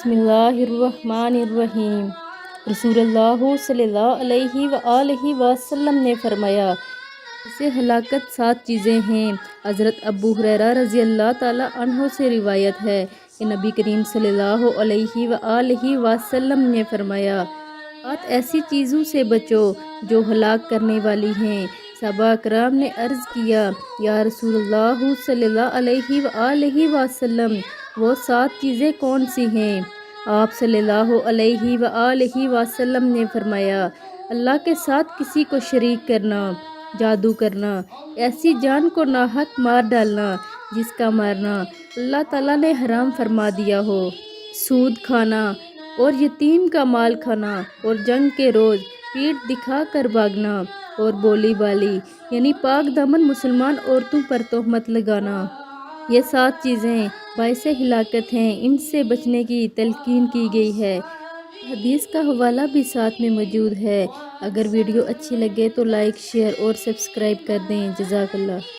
बिस्मिल्लाहिर्रहमानिर्रहीम। रसूलुल्लाह सल्लल्लाहु अलैहि वआलिहि वसल्लम ने फरमाया, इससे हलाकत 7 चीज़ें हैं। हज़रत अबू हुरैरा रज़ी अल्लाह ताला अन्हो से रिवायत है कि नबी करीम सल्लल्लाहु अलैहि वआलिहि वसल्लम ने फरमाया, 7 ऐसी चीज़ों से बचो जो हलाक करने वाली हैं। सहाबा कराम ने अर्ज़ किया, या रसूलुल्लाह सल्लल्लाहु अलैहि वआलिहि वसल्लम, वो 7 चीज़ें कौन सी हैं? आप सल्लल्लाहु अलैहि वआलिहि वसल्लम ने फरमाया, अल्लाह के साथ किसी को शरीक करना, जादू करना, ऐसी जान को नाहक मार डालना जिसका मारना अल्लाह ताला ने हराम फरमा दिया हो, सूद खाना और यतीम का माल खाना और जंग के रोज़ पीठ दिखा कर भागना और बोली बाली यानी पाक दामन मुसलमान औरतों पर तोहमत लगाना। ये 7 चीज़ें बाइसे हिलाकत हैं, इनसे बचने की तलकीन की गई है। हदीस का हवाला भी साथ में मौजूद है। अगर वीडियो अच्छी लगे तो लाइक, शेयर और सब्सक्राइब कर दें। जज़ाकल्लाह।